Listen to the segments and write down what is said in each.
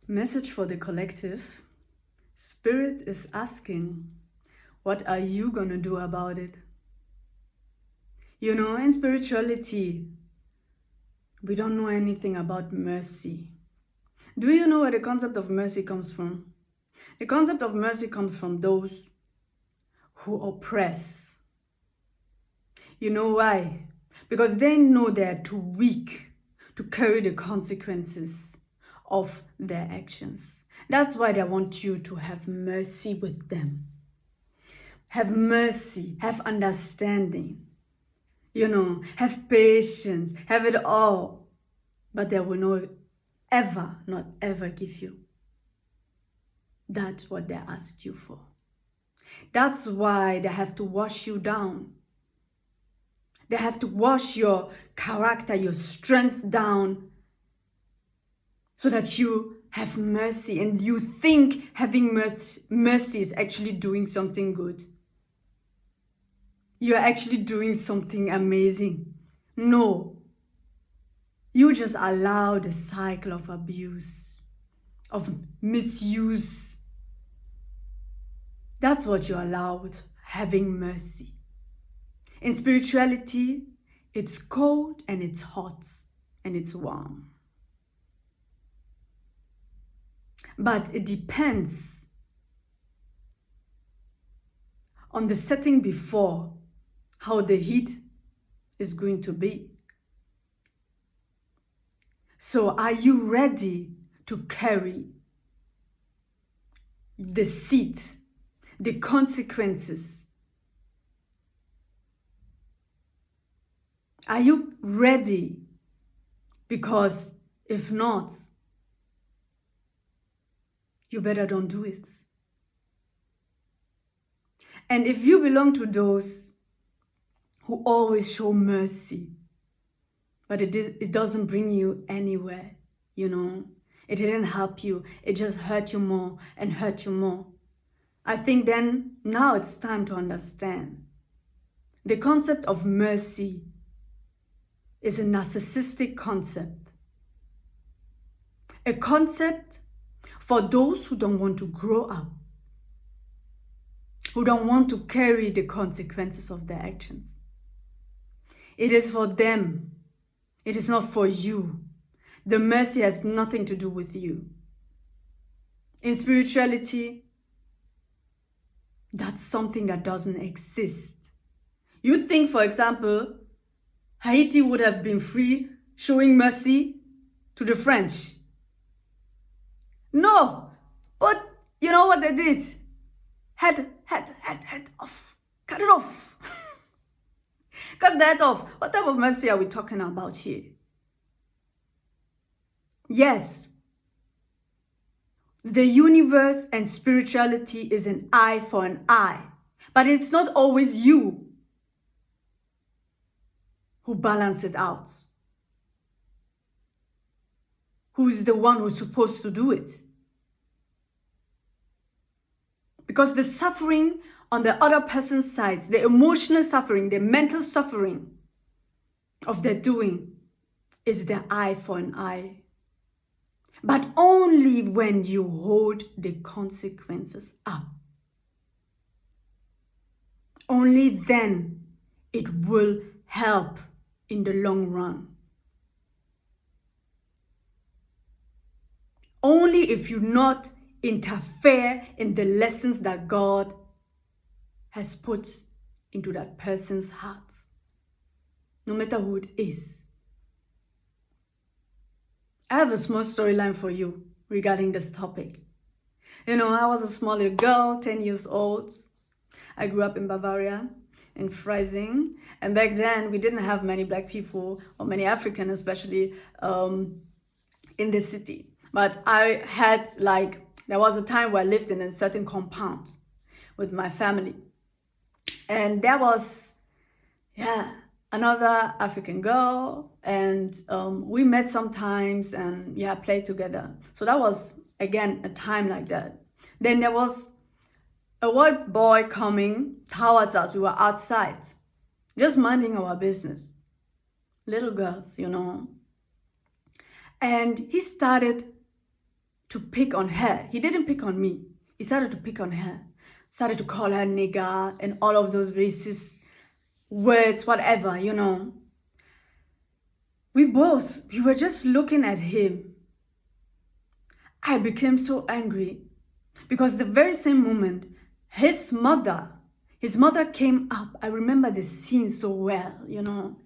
Message for the collective. Spirit is asking, what are you gonna do about it? You know, in spirituality, we don't know anything about mercy. Do you know where the concept of mercy comes from? The concept of mercy comes from those who oppress. You know why? Because they know they're too weak to carry the consequences of their actions. That's why they want you to have mercy with them. Have mercy, have understanding, have patience, have it all. But they will not ever give you that's what they asked you for. That's why they have to wash you down. They have to wash your character, your strength down so that you have mercy and you think having mercy is actually doing something good. You're actually doing something amazing. No. You just allow the cycle of abuse, of misuse. That's what you allow with having mercy. In spirituality, it's cold and it's hot and it's warm. But it depends on the setting before how the heat is going to be. So are you ready to carry the seat, the consequences? Are you ready? Because if not, you better don't do it. And if you belong to those who always show mercy, but it doesn't bring you anywhere, it didn't help you, it just hurt you more and hurt you more. I think then now it's time to understand the concept of mercy is a narcissistic concept. A concept for those who don't want to grow up, who don't want to carry the consequences of their actions. It is for them. It is not for you. The mercy has nothing to do with you. In spirituality, that's something that doesn't exist. You think, for example, Haiti would have been free showing mercy to the French? No, but you know what they did? Head off. Cut it off. Cut that off. What type of mercy are we talking about here? Yes, the universe and spirituality is an eye for an eye, but it's not always you who balance it out. Who is the one who's supposed to do it? Because the suffering on the other person's side, the emotional suffering, the mental suffering of their doing is the eye for an eye. But only when you hold the consequences up. Only then it will help in the long run. Only if you not interfere in the lessons that God has put into that person's heart, no matter who it is. I have a small storyline for you regarding this topic. I was a small little girl, 10 years old. I grew up in Bavaria, in Freising, and back then we didn't have many black people, or many African especially, in the city. But I had there was a time where I lived in a certain compound with my family. And there was, another African girl, and we met sometimes and played together. So that was, again, a time like that. Then there was a white boy coming towards us. We were outside, just minding our business. Little girls, And he started to pick on her. He didn't pick on me. He started to pick on her. Started to call her nigger and all of those racist words, whatever, you know. We were just looking at him. I became so angry because the very same moment, his mother came up. I remember the scene so well, you know.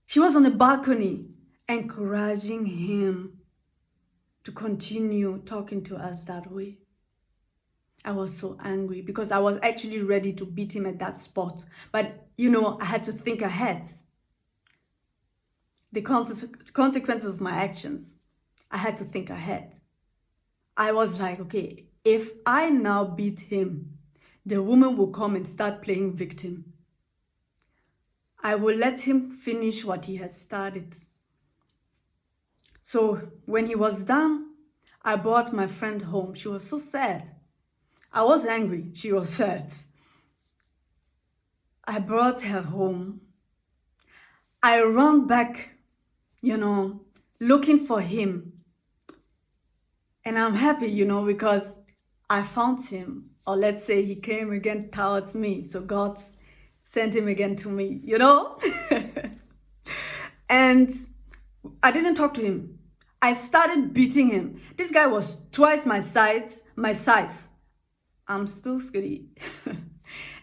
She was on the balcony encouraging him to continue talking to us that way. I was so angry because I was actually ready to beat him at that spot. But, you know, I had to think ahead. The consequences of my actions, I had to think ahead. I was like, okay, if I now beat him, the woman will come and start playing victim. I will let him finish what he has started. So when he was done, I brought my friend home. She was so sad. I was angry. She was sad. I brought her home. I ran back, you know, looking for him. And I'm happy, you know, because I found him. Or let's say he came again towards me. So God sent him again to me, you know? And I didn't talk to him. I started beating him. This guy was twice my size. I'm still skinny.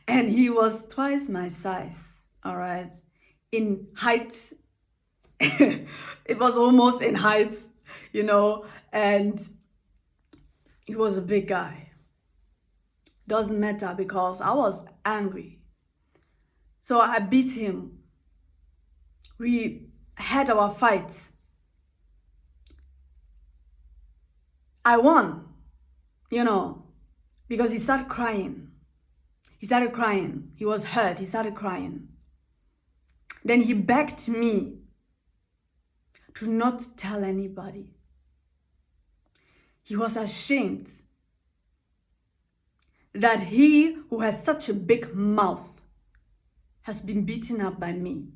And he was twice my size, all right? In height, it was almost in height, you know, and he was a big guy. Doesn't matter because I was angry. So I beat him. We had our fight. I won, you know, because he started crying. He started crying. He was hurt. He started crying. Then he begged me to not tell anybody. He was ashamed that he who has such a big mouth has been beaten up by me.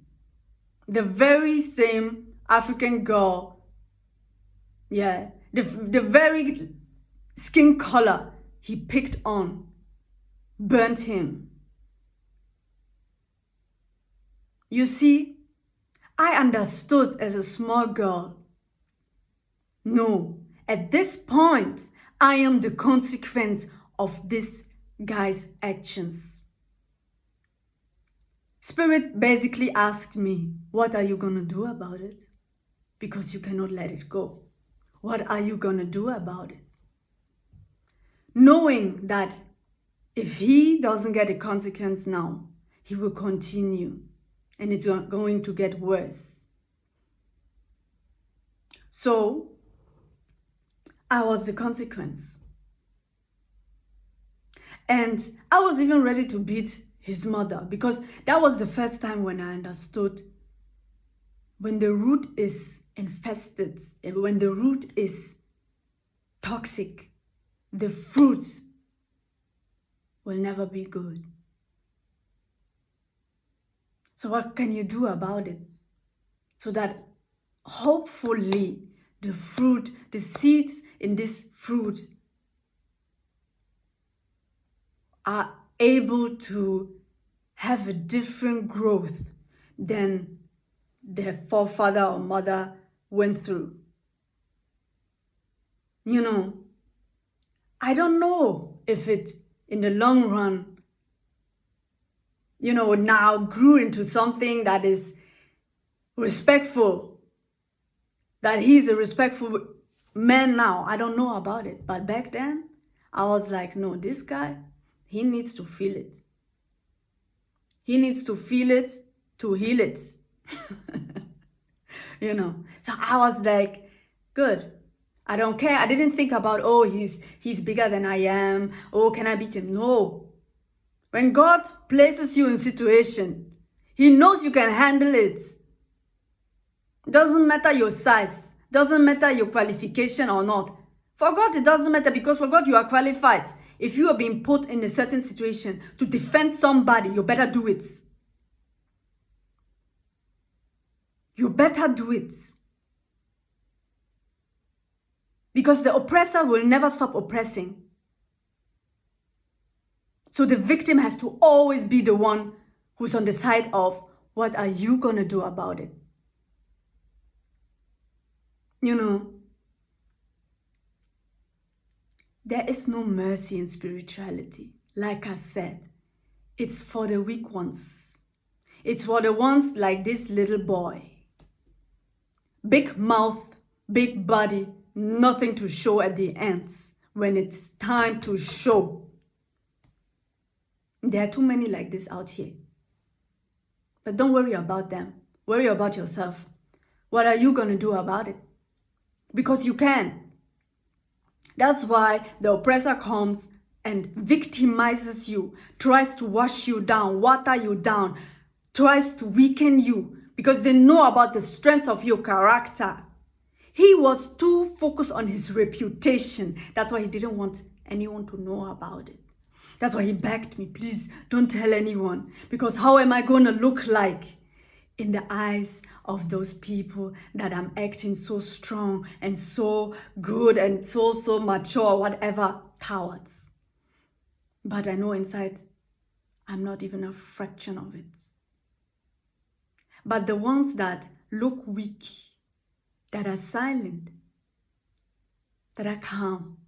The very same African girl, yeah, the very skin color he picked on burnt him. You see, I understood as a small girl, no, at this point, I am the consequence of this guy's actions. Spirit basically asked me, what are you going to do about it? Because you cannot let it go. What are you going to do about it? Knowing that if he doesn't get a consequence now, he will continue and it's going to get worse. So, I was the consequence. And I was even ready to beat his mother because that was the first time when I understood when the root is infested, when the root is toxic, the fruit will never be good. So what can you do about it? So that hopefully the fruit, the seeds in this fruit are able to have a different growth than their forefather or mother went through. You know, I don't know if it, in the long run, you know, now grew into something that is respectful, that he's a respectful man now. I don't know about it. But back then, I was like, no, this guy, he needs to feel it. He needs to feel it to heal it. You know, so I was like, good. I don't care. I didn't think about, oh, he's bigger than I am. Oh, can I beat him? No. When God places you in situation, he knows you can handle it. Doesn't matter your size. Doesn't matter your qualification or not. For God, it doesn't matter because for God, you are qualified. If you are being put in a certain situation to defend somebody, you better do it. You better do it. because the oppressor will never stop oppressing. So the victim has to always be the one who's on the side of, what are you going to do about it? You know, there is no mercy in spirituality. Like I said, it's for the weak ones. It's for the ones like this little boy. Big mouth, big body, nothing to show at the ends when it's time to show. There are too many like this out here. But don't worry about them. Worry about yourself. What are you going to do about it? Because you can. That's why the oppressor comes and victimizes you, tries to wash you down, water you down, tries to weaken you because they know about the strength of your character. He was too focused on his reputation. That's why he didn't want anyone to know about it. That's why he begged me, please don't tell anyone, because how am I going to look like in the eyes of those people that I'm acting so strong and so good and so mature, whatever, towards. But I know inside I'm not even a fraction of it. But the ones that look weak, that are silent, that are calm,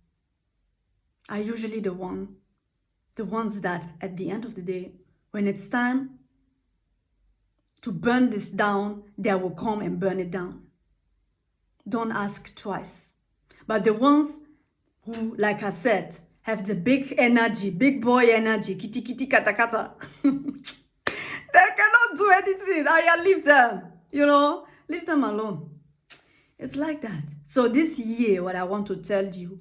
are usually the ones that at the end of the day, when it's time to burn this down, they will come and burn it down. Don't ask twice. But the ones who, like I said, have the big energy, big boy energy, kitty kitty kata kata, they cannot do anything. I leave them, leave them alone. It's like that. So this year, what I want to tell you,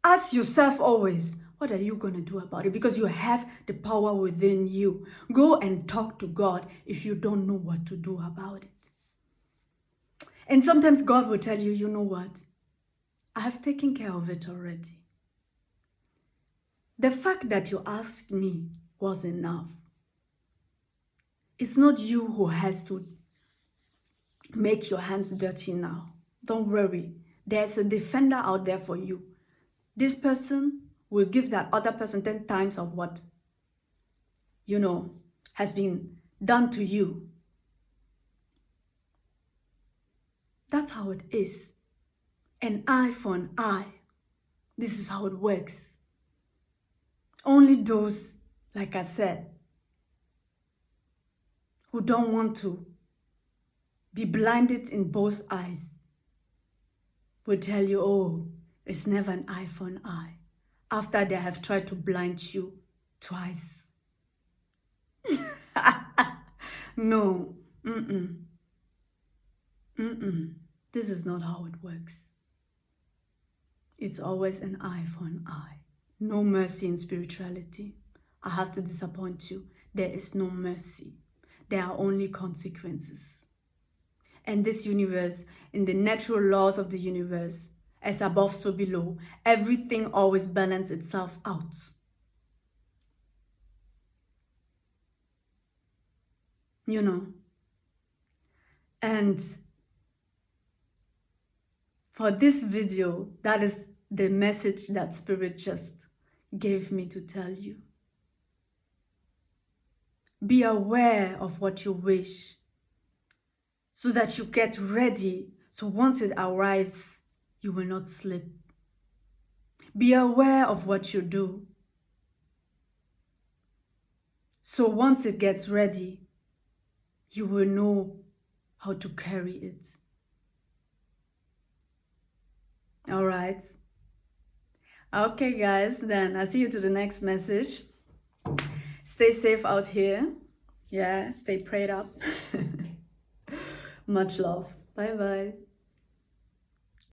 ask yourself always, what are you going to do about it? Because you have the power within you. Go and talk to God if you don't know what to do about it. And sometimes God will tell you, you know what? I have taken care of it already. The fact that you asked me was enough. It's not you who has to make your hands dirty now. Don't worry. There's a defender out there for you. This person will give that other person 10 times of what, has been done to you. That's how it is. An eye for an eye. This is how it works. Only those, like I said, who don't want to be blinded in both eyes will tell you, oh, it's never an eye for an eye, after they have tried to blind you twice. No. This is not how it works. It's always an eye for an eye. No mercy in spirituality. I have to disappoint you. There is no mercy. There are only consequences. And this universe, in the natural laws of the universe, as above, so below, everything always balances itself out. And for this video, that is the message that Spirit just gave me to tell you. Be aware of what you wish so that you get ready. So once it arrives, you will not slip. Be aware of what you do. So once it gets ready, you will know how to carry it. All right. Okay, guys, then I'll see you to the next message. Stay safe out here. Yeah, stay prayed up. Much love. Bye-bye.